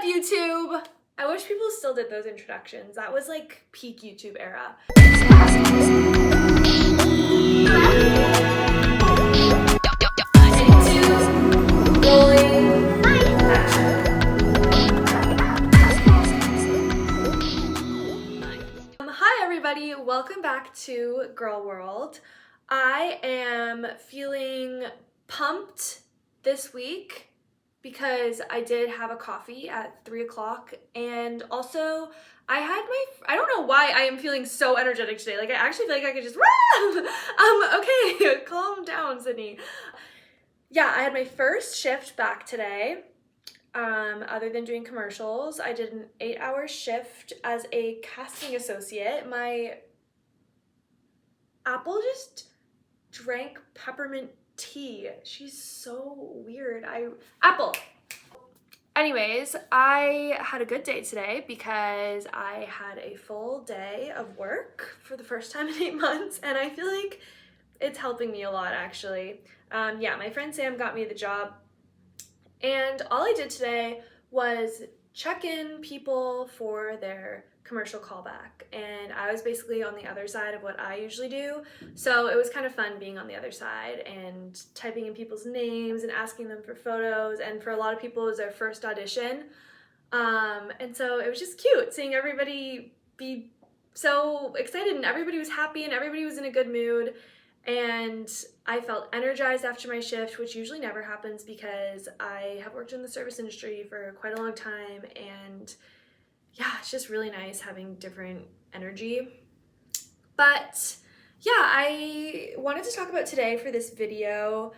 YouTube? I wish people still did those introductions. That was like peak YouTube era. Hi everybody, welcome back to Girl World. I am feeling pumped this week because I did have a coffee at 3 o'clock, and also I don't know why I am feeling so energetic today. Like I actually feel like I could just okay, calm down, Sydney. Yeah, I had my first shift back today. Other than doing commercials, I did an 8-hour shift as a casting associate. My Apple just drank peppermint tea. She's so weird. Apple. Anyways, I had a good day today because I had a full day of work for the first time in 8 months, and I feel like it's helping me a lot, actually. Yeah, my friend Sam got me the job, and all I did today was check in people for their commercial callback, and I was basically on the other side of what I usually do, so it was kind of fun being on the other side and typing in people's names and asking them for photos, and for a lot of people it was their first audition, and so it was just cute seeing everybody be so excited, and everybody was happy and everybody was in a good mood. And I felt energized after my shift, which usually never happens because I have worked in the service industry for quite a long time, and yeah, it's just really nice having different energy. But yeah, I wanted to talk about today for this video,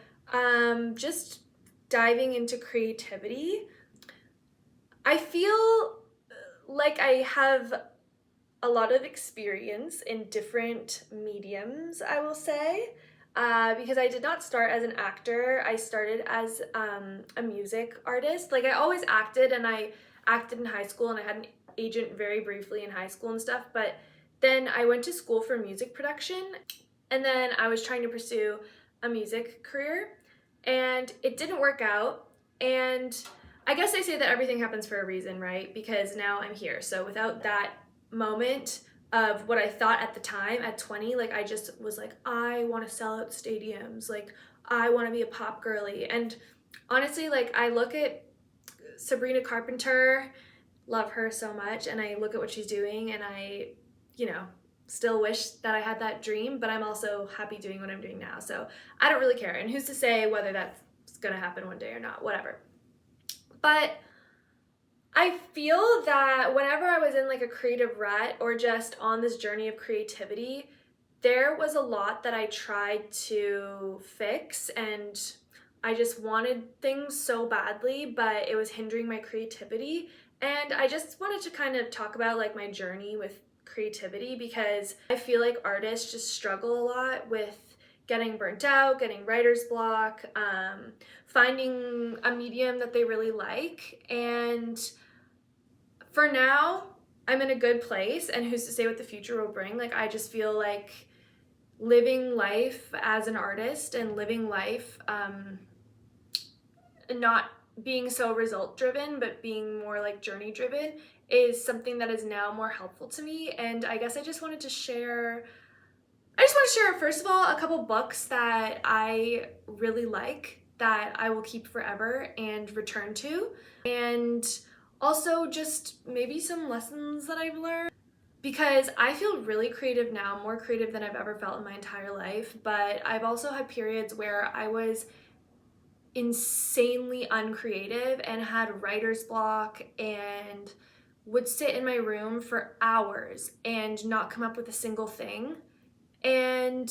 just diving into creativity. I feel like I have a lot of experience in different mediums, I will say, because I did not start as an actor. I started as a music artist. Like I always acted, and I acted in high school, and I had an agent very briefly in high school and stuff, but then I went to school for music production, and then I was trying to pursue a music career, and it didn't work out. And I guess they say that everything happens for a reason, right? Because now I'm here. So without that moment of what I thought at the time at 20, like I just was like, I want to sell out stadiums, like I want to be a pop girly. And honestly, like I look at Sabrina Carpenter, love her so much, and I look at what she's doing, and I, still wish that I had that dream, but I'm also happy doing what I'm doing now, so I don't really care. And who's to say whether that's gonna happen one day or not, whatever. But I feel that whenever I was in like a creative rut or just on this journey of creativity, there was a lot that I tried to fix, and I just wanted things so badly, but it was hindering my creativity. And I just wanted to kind of talk about like my journey with creativity, because I feel like artists just struggle a lot with getting burnt out, getting writer's block, finding a medium that they really like. And for now, I'm in a good place, and who's to say what the future will bring? Like, I just feel like living life as an artist and living life not being so result driven, but being more like journey driven is something that is now more helpful to me. And I guess I just want to share, first of all, a couple books that I really like that I will keep forever and return to. And also just maybe some lessons that I've learned, because I feel really creative now, more creative than I've ever felt in my entire life. But I've also had periods where I was insanely uncreative and had writer's block and would sit in my room for hours and not come up with a single thing. And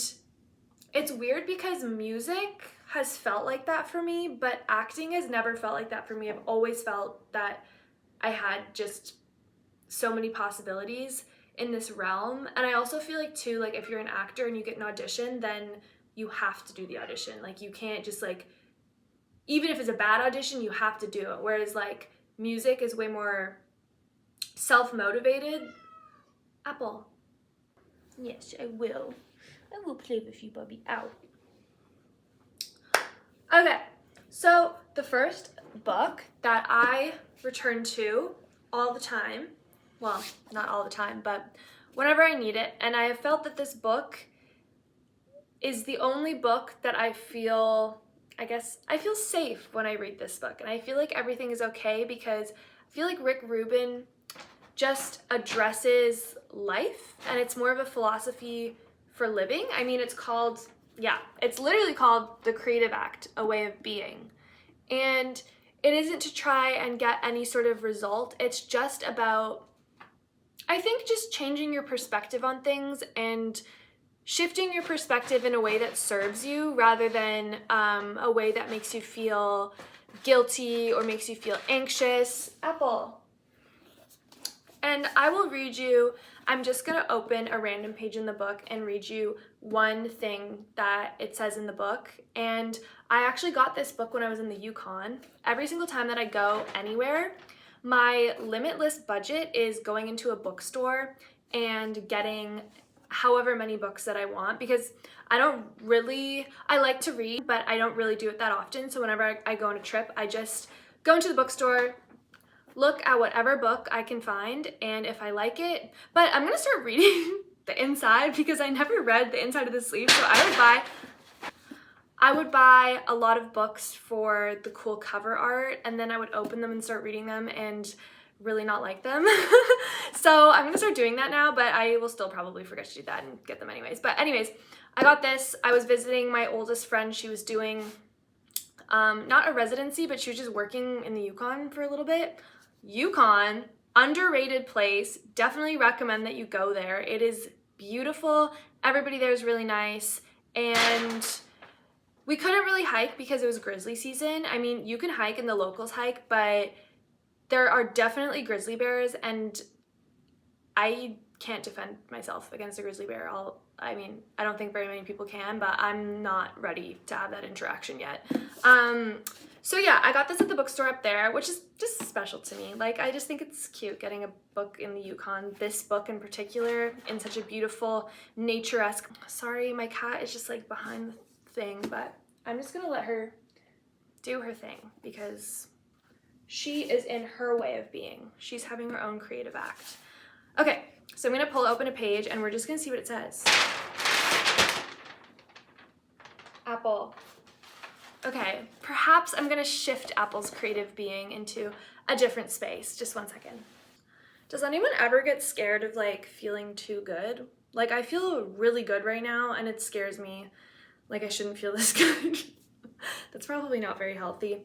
it's weird because music has felt like that for me, but acting has never felt like that for me. I've always felt that I had just so many possibilities in this realm. And I also feel like too, like if you're an actor and you get an audition, then you have to do the audition. Like you can't just like, even if it's a bad audition, you have to do it. Whereas like music is way more self-motivated. Apple. Yes, I will. I will play with you, Bubby. Ow. Okay, so the first book that I return to all the time. Well, not all the time, but whenever I need it. And I have felt that this book is the only book that I feel safe when I read this book. And I feel like everything is okay because I feel like Rick Rubin just addresses life, and it's more of a philosophy for living. I mean, it's literally called The Creative Act, A Way of Being. And it isn't to try and get any sort of result. It's just about, I think, just changing your perspective on things and shifting your perspective in a way that serves you rather than a way that makes you feel guilty or makes you feel anxious. Apple. And I will read you, I'm just going to open a random page in the book and read you one thing that it says in the book. And I actually got this book when I was in the Yukon. Every single time that I go anywhere, my limitless budget is going into a bookstore and getting however many books that I want, because I like to read, but I don't really do it that often. So whenever I go on a trip, I just go into the bookstore, look at whatever book I can find, and if I like it, but I'm gonna start reading the inside because I never read the inside of the sleeve. So I would buy a lot of books for the cool cover art, and then I would open them and start reading them and really not like them. So I'm gonna start doing that now, but I will still probably forget to do that and get them anyways. But anyways, I got this. I was visiting my oldest friend. She was doing not a residency, but she was just working in the Yukon for a little bit. Yukon, underrated place. Definitely recommend that you go there. It is beautiful. Everybody there is really nice. And we couldn't really hike because it was grizzly season. I mean, you can hike and the locals hike, but there are definitely grizzly bears, and I can't defend myself against a grizzly bear. I don't think very many people can, but I'm not ready to have that interaction yet. So yeah, I got this at the bookstore up there, which is just special to me. Like, I just think it's cute getting a book in the Yukon, this book in particular, in such a beautiful, nature-esque. Sorry, my cat is just like behind the thing, but I'm just gonna let her do her thing because she is in her way of being. She's having her own creative act. Okay, so I'm gonna pull open a page and we're just gonna see what it says. Apple. Okay, perhaps I'm gonna shift Apple's creative being into a different space. Just one second. Does anyone ever get scared of like feeling too good? Like, I feel really good right now and it scares me. Like, I shouldn't feel this good. That's probably not very healthy.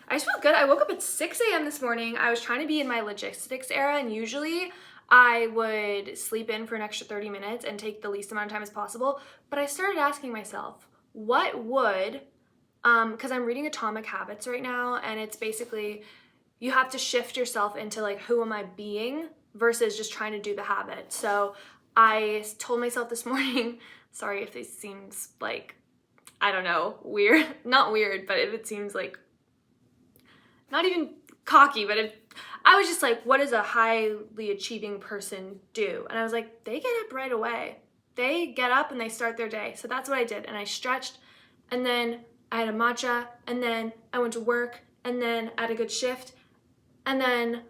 I just feel good. I woke up at 6 a.m. this morning. I was trying to be in my logistics era, and usually I would sleep in for an extra 30 minutes and take the least amount of time as possible. But I started asking myself, what would, because I'm reading Atomic Habits right now, and it's basically, you have to shift yourself into like, who am I being versus just trying to do the habit. So I told myself this morning, sorry if this seems like, I don't know, weird, not weird, but if it seems like not even cocky, but I was just like, what does a highly achieving person do? And I was like, they get up right away. They get up and they start their day. So that's what I did. And I stretched, and then I had a matcha, and then I went to work, and then I had a good shift. And then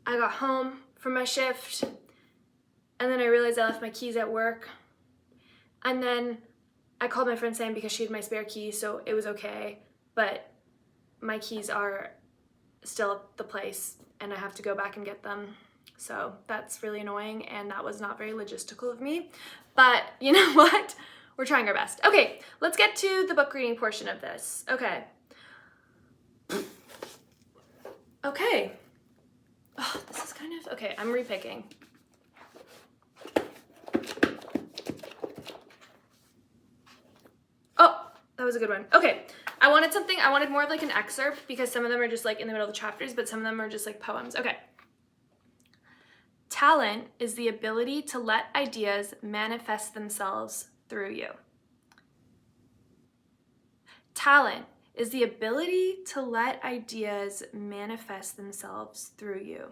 I got home from my shift, and then I realized I left my keys at work. And then I called my friend Sam because she had my spare key, so it was okay. But my keys are still at the place and I have to go back and get them. So that's really annoying, and that was not very logistical of me. But you know what? We're trying our best. Okay, let's get to the book reading portion of this. Okay. Okay. Oh, this is kind of, okay, I'm repicking. Oh, that was a good one. Okay. I wanted more of like an excerpt because some of them are just like in the middle of the chapters, but some of them are just like poems. Okay. Talent is the ability to let ideas manifest themselves through you. Talent is the ability to let ideas manifest themselves through you.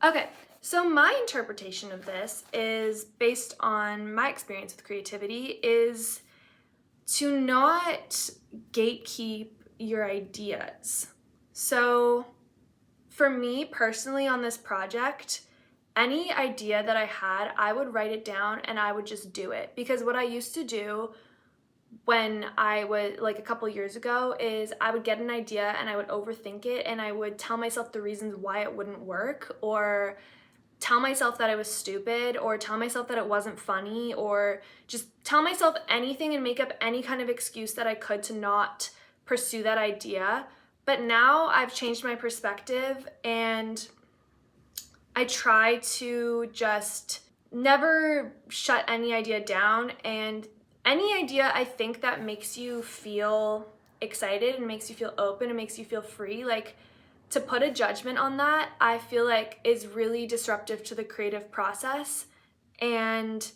Okay, so my interpretation of this is based on my experience with creativity is to not gatekeep your ideas. So for me personally on this project, any idea that I had, I would write it down and I would just do it. Because what I used to do when I was like a couple years ago is I would get an idea and I would overthink it and I would tell myself the reasons why it wouldn't work, or tell myself that I was stupid, or tell myself that it wasn't funny, or just tell myself anything and make up any kind of excuse that I could to not pursue that idea. But now I've changed my perspective and I try to just never shut any idea down, and any idea I think that makes you feel excited and makes you feel open and makes you feel free, like to put a judgment on that, I feel like is really disruptive to the creative process. And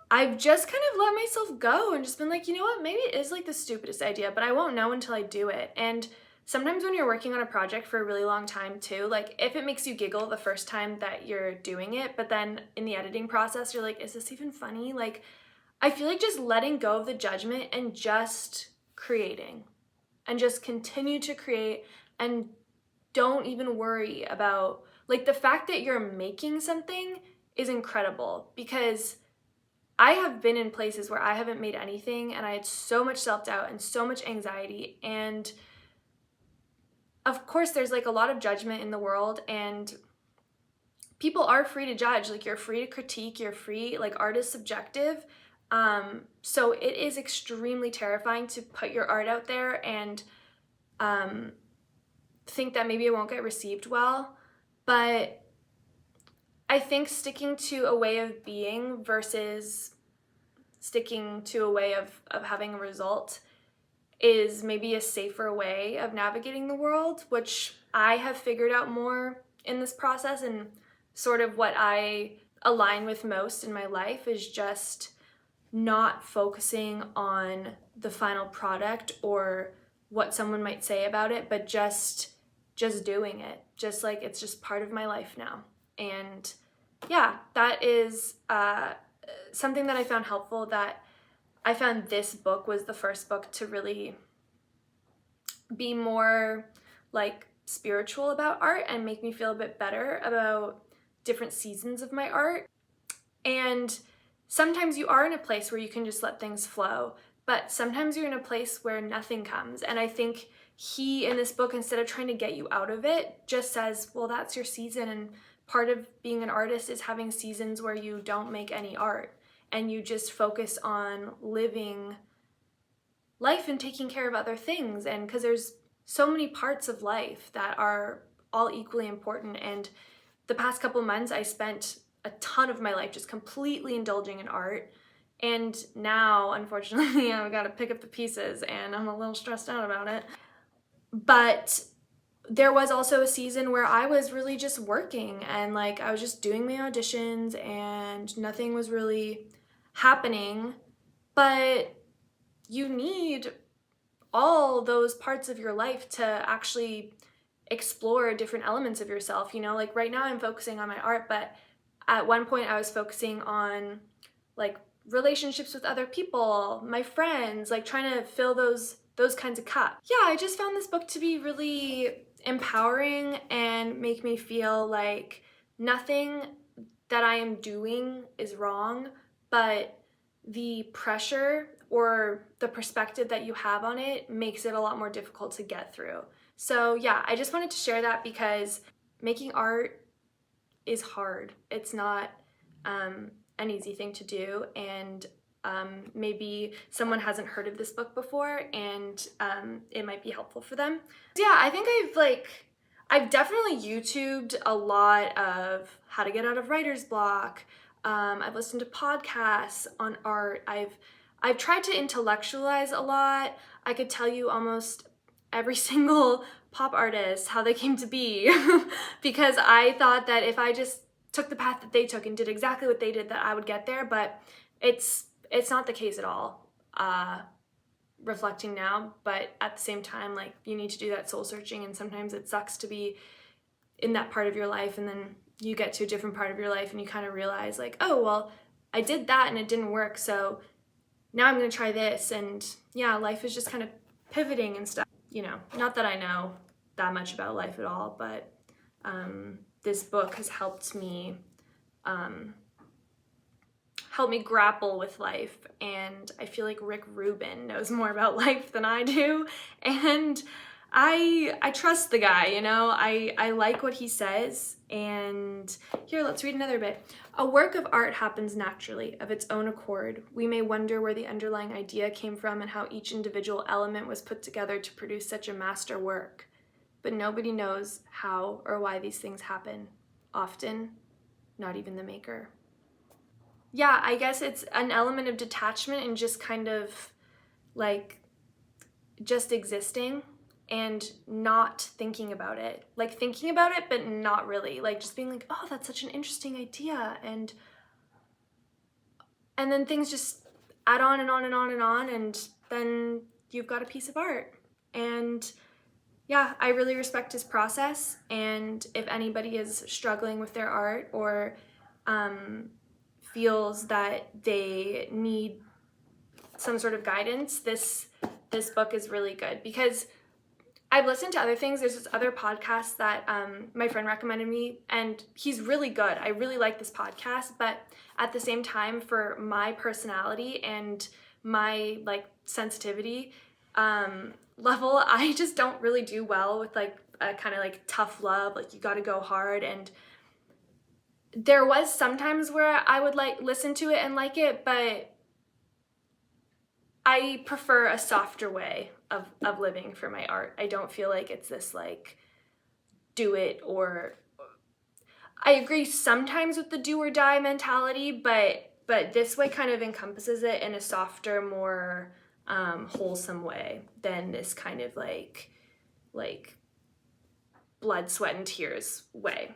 I've just kind of let myself go and just been like, you know what, maybe it is like the stupidest idea, but I won't know until I do it. And sometimes when you're working on a project for a really long time too, like if it makes you giggle the first time that you're doing it, but then in the editing process, you're like, is this even funny? Like, I feel like just letting go of the judgment and just creating and just continue to create, and don't even worry about, like, the fact that you're making something is incredible, because I have been in places where I haven't made anything and I had so much self-doubt and so much anxiety, and of course there's like a lot of judgment in the world and people are free to judge, like you're free to critique, you're free, like art is subjective. So it is extremely terrifying to put your art out there and think that maybe it won't get received well, but I think sticking to a way of being versus sticking to a way of having a result is maybe a safer way of navigating the world, which I have figured out more in this process, and sort of what I align with most in my life is just not focusing on the final product or what someone might say about it, but just doing it. Just like it's just part of my life now. And yeah, that is something that I found helpful, that I found this book was the first book to really be more like spiritual about art and make me feel a bit better about different seasons of my art. And sometimes you are in a place where you can just let things flow, but sometimes you're in a place where nothing comes. And I think he, in this book, instead of trying to get you out of it, just says, well, that's your season. And part of being an artist is having seasons where you don't make any art and you just focus on living life and taking care of other things. And because there's so many parts of life that are all equally important. And the past couple months, I spent a ton of my life just completely indulging in art. And now, unfortunately, I've got to pick up the pieces and I'm a little stressed out about it. But there was also a season where I was really just working and like I was just doing my auditions and nothing was really happening. But you need all those parts of your life to actually explore different elements of yourself. You know, like right now I'm focusing on my art, but at one point I was focusing on like relationships with other people, my friends, like trying to fill those kinds of cups. Yeah, I just found this book to be really empowering and make me feel like nothing that I am doing is wrong, but the pressure or the perspective that you have on it makes it a lot more difficult to get through. So yeah, I just wanted to share that because making art is hard. It's not an easy thing to do, and maybe someone hasn't heard of this book before and it might be helpful for them. Yeah, I think I've definitely YouTubed a lot of how to get out of writer's block. I've listened to podcasts on art. I've tried to intellectualize a lot. I could tell you almost every single pop artist, how they came to be, because I thought that if I just took the path that they took and did exactly what they did, that I would get there, but it's not the case at all, reflecting now. But at the same time, like, you need to do that soul searching, and sometimes it sucks to be in that part of your life and then you get to a different part of your life and you kind of realize like, oh, well, I did that and it didn't work, so now I'm gonna try this. And yeah, life is just kind of pivoting and stuff. You know, not that I know that much about life at all, but this book has helped me grapple with life, and I feel like Rick Rubin knows more about life than I do, and I trust the guy, you know. I like what he says. And here, let's read another bit. A work of art happens naturally, of its own accord. We may wonder where the underlying idea came from and how each individual element was put together to produce such a master work. But nobody knows how or why these things happen. Often, not even the maker. Yeah, I guess it's an element of detachment and just kind of like just existing and not thinking about it. Like thinking about it, but not really. Like just being like, oh, that's such an interesting idea. And then things just add on and on and on and on. And then you've got a piece of art. And yeah, I really respect his process. And if anybody is struggling with their art or feels that they need some sort of guidance, this book is really good, because I've listened to other things. There's this other podcast that my friend recommended me, and he's really good. I really like this podcast, but at the same time, for my personality and my like sensitivity level, I just don't really do well with like a kind of like tough love, like you got to go hard. And there was sometimes where I would like listen to it and like it, but I prefer a softer way of living for my art. I don't feel like it's this like do it, or I agree sometimes with the do or die mentality, but this way kind of encompasses it in a softer, more wholesome way than this kind of like blood, sweat, and tears way.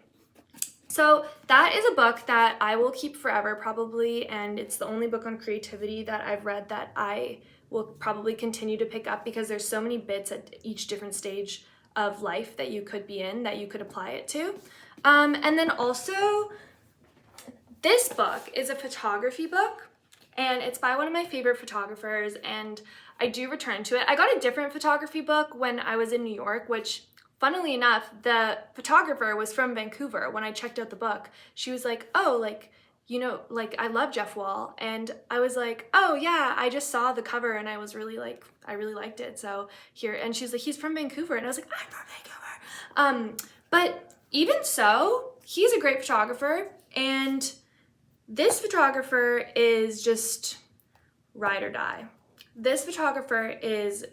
So that is a book that I will keep forever probably, and it's the only book on creativity that I've read that I will probably continue to pick up, because there's so many bits at each different stage of life that you could be in that you could apply it to. And then also, this book is a photography book, and it's by one of my favorite photographers, and I do return to it. I got a different photography book when I was in New York, which funnily enough, the photographer was from Vancouver. When I checked out the book, she was like, oh, like, you know, like I love Jeff Wall. And I was like, oh yeah, I just saw the cover and I was really like, I really liked it. So here, and she was like, he's from Vancouver. And I was like, I'm from Vancouver. But even so, he's a great photographer. And this photographer is just ride or die. This photographer is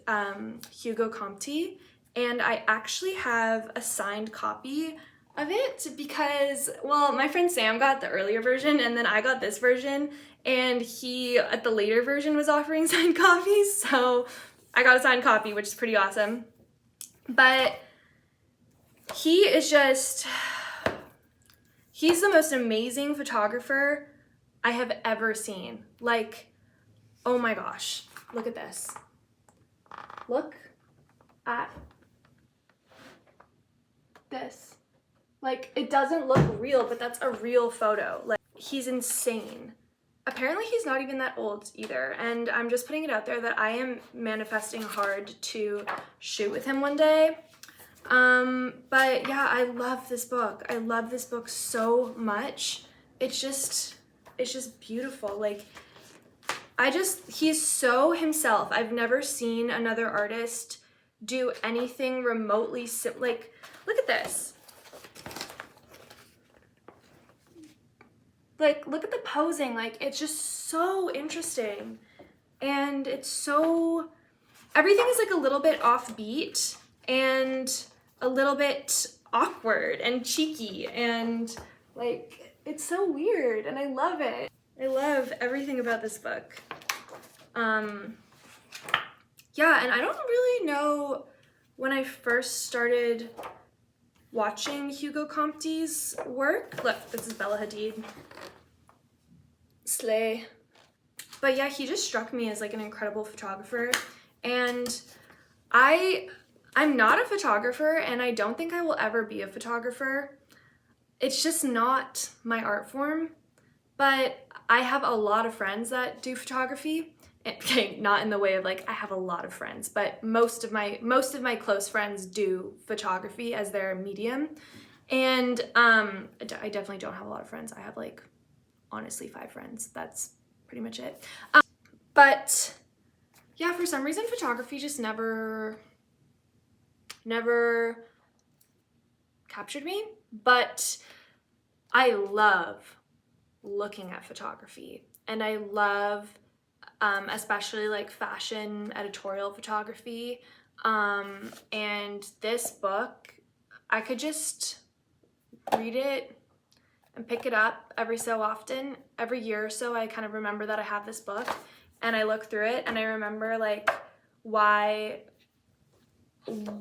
Hugo Comte. And I actually have a signed copy of it because, well, my friend Sam got the earlier version and then I got this version, and he, at the later version, was offering signed copies, so I got a signed copy, which is pretty awesome. But he is just, he's the most amazing photographer I have ever seen. Like, oh my gosh, look at this. Look at this. Like, it doesn't look real, but that's a real photo. Like, he's insane. Apparently he's not even that old either, and I'm just putting it out there that I am manifesting hard to shoot with him one day. But yeah, I love this book. I love this book so much. It's just beautiful. Like, he's so himself. I've never seen another artist do anything remotely like, look at this. Like, look at the posing. Like, it's just so interesting. And it's so, everything is like a little bit offbeat and a little bit awkward and cheeky, and like, it's so weird, and I love it. I love everything about this book. Yeah, and I don't really know when I first started watching Hugo Comte's work. Look, this is Bella Hadid. Slay. But yeah, he just struck me as like an incredible photographer, and I'm not a photographer, and I don't think I will ever be a photographer. It's just not my art form, but I have a lot of friends that do photography, Okay, not in the way of like I have a lot of friends, but most of my close friends do photography as their medium. And I definitely don't have a lot of friends. I have like honestly 5 friends. That's pretty much it. But yeah, for some reason photography just never captured me, but I love looking at photography, and I love especially like fashion editorial photography. And this book, I could just read it and pick it up every so often. Every year or so, I kind of remember that I have this book, and I look through it and I remember like why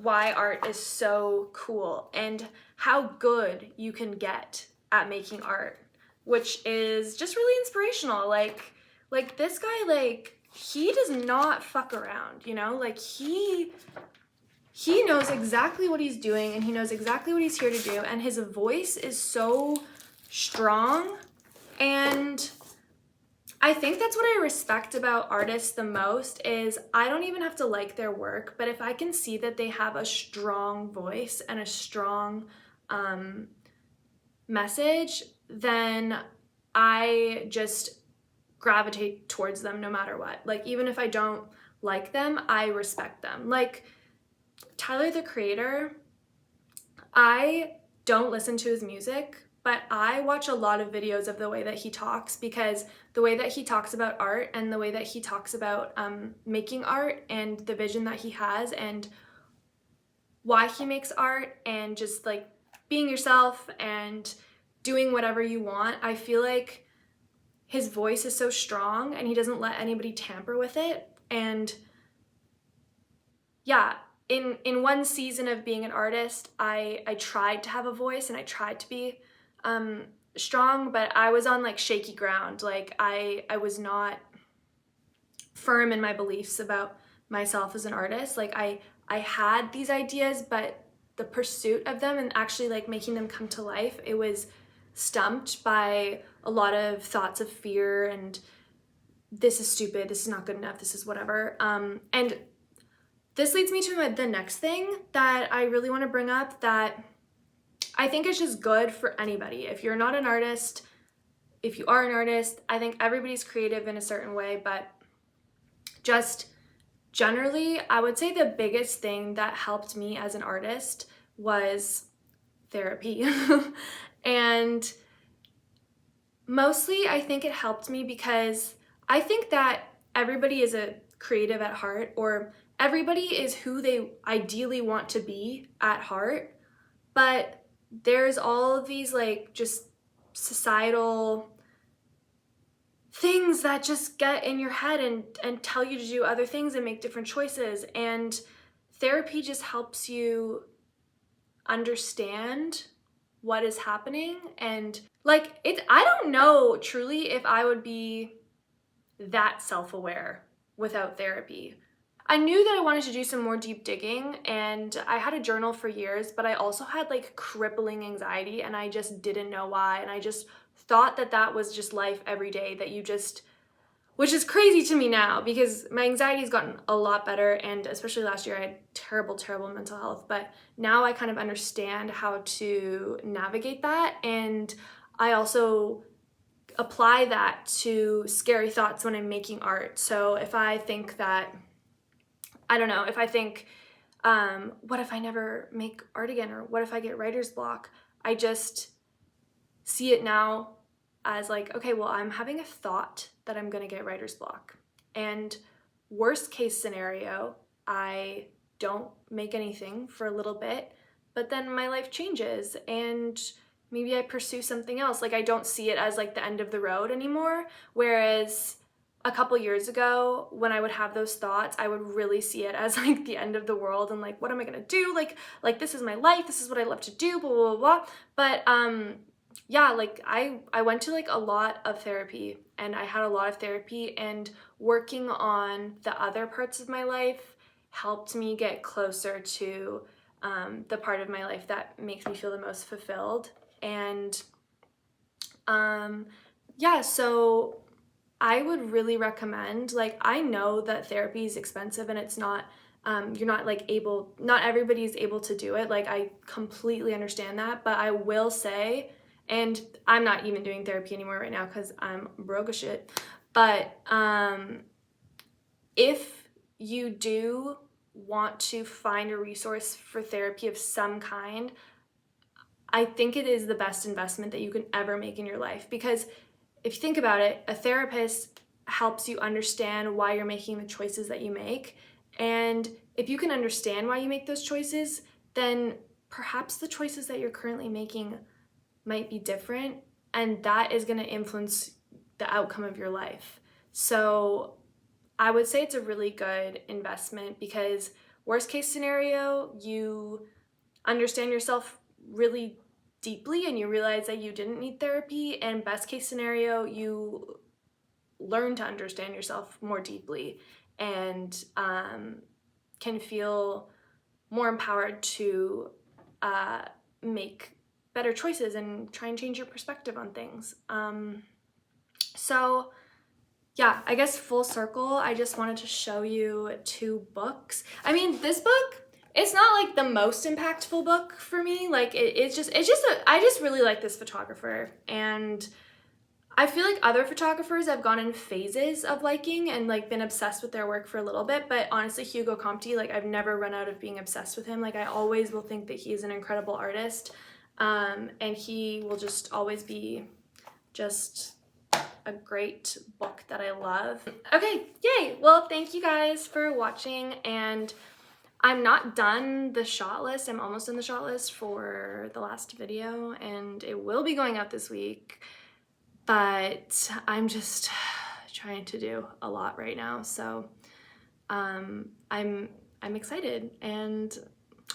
art is so cool and how good you can get at making art, which is just really inspirational. Like this guy, like he does not fuck around, you know? Like he knows exactly what he's doing, and he knows exactly what he's here to do, and his voice is so strong. And I think that's what I respect about artists the most is I don't even have to like their work, but if I can see that they have a strong voice and a strong message, then I just gravitate towards them no matter what. Like even if I don't like them, I respect them. Like Tyler, the Creator, I don't listen to his music, but I watch a lot of videos of the way that he talks, because the way that he talks about art and the way that he talks about making art and the vision that he has and why he makes art and just like being yourself and doing whatever you want, I feel like his voice is so strong and he doesn't let anybody tamper with it. And yeah, in one season of being an artist, I tried to have a voice and I tried to be strong, but I was on like shaky ground. Like I was not firm in my beliefs about myself as an artist. Like I had these ideas, but the pursuit of them and actually like making them come to life, it was stumped by a lot of thoughts of fear and this is stupid, this is not good enough, this is whatever. And this leads me to the next thing that I really want to bring up that I think is just good for anybody. If you're not an artist, if you are an artist, I think everybody's creative in a certain way, but just generally, I would say the biggest thing that helped me as an artist was therapy. And mostly, I think it helped me because I think that everybody is a creative at heart, or everybody is who they ideally want to be at heart, but there's all of these like just societal things that just get in your head and tell you to do other things and make different choices. And therapy just helps you understand what is happening. And like I don't know truly if I would be that self-aware without therapy. I knew that I wanted to do some more deep digging, and I had a journal for years, but I also had like crippling anxiety and I just didn't know why. And I just thought that that was just life every day, that you just, which is crazy to me now because my anxiety's gotten a lot better, and especially last year I had terrible mental health, but now I kind of understand how to navigate that. And I also apply that to scary thoughts when I'm making art. So if I think that, I don't know, if I think, what if I never make art again? Or what if I get writer's block? I just see it now as like, okay, well, I'm having a thought that I'm gonna get writer's block. And worst case scenario, I don't make anything for a little bit, but then my life changes and maybe I pursue something else. Like I don't see it as like the end of the road anymore. Whereas a couple years ago, when I would have those thoughts, I would really see it as like the end of the world and like, what am I gonna do? Like this is my life, this is what I love to do, blah, blah, blah, blah. But yeah, like I went to like a lot of therapy, and I had a lot of therapy, and working on the other parts of my life helped me get closer to the part of my life that makes me feel the most fulfilled. And yeah, so I would really recommend, like, I know that therapy is expensive and it's not, you're not like not everybody's able to do it. Like, I completely understand that, but I will say, and I'm not even doing therapy anymore right now because I'm broke as shit, but if you do want to find a resource for therapy of some kind, I think it is the best investment that you can ever make in your life, because if you think about it, a therapist helps you understand why you're making the choices that you make. And if you can understand why you make those choices, then perhaps the choices that you're currently making might be different, and that is going to influence the outcome of your life. So I would say it's a really good investment, because worst case scenario, you understand yourself really deeply and you realize that you didn't need therapy, and best case scenario, you learn to understand yourself more deeply and can feel more empowered to make better choices and try and change your perspective on things. So yeah, I guess full circle, I just wanted to show you 2 books. I mean, this book, it's not like the most impactful book for me. Like, I just really like this photographer, and I feel like other photographers I've gone in phases of liking and like been obsessed with their work for a little bit, but honestly, Hugo Comte, like, I've never run out of being obsessed with him. Like, I always will think that he's an incredible artist, and he will just always be just a great book that I love. Okay, yay! Well, thank you guys for watching, and I'm not done the shot list. I'm almost done the shot list for the last video, and it will be going out this week, but I'm just trying to do a lot right now, so I'm excited, and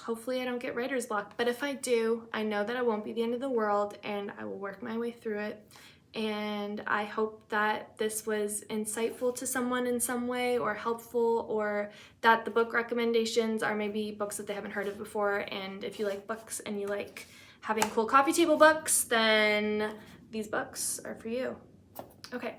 hopefully I don't get writer's block, but if I do, I know that it won't be the end of the world, and I will work my way through it. And I hope that this was insightful to someone in some way, or helpful, or that the book recommendations are maybe books that they haven't heard of before. And if you like books and you like having cool coffee table books, then these books are for you. Okay.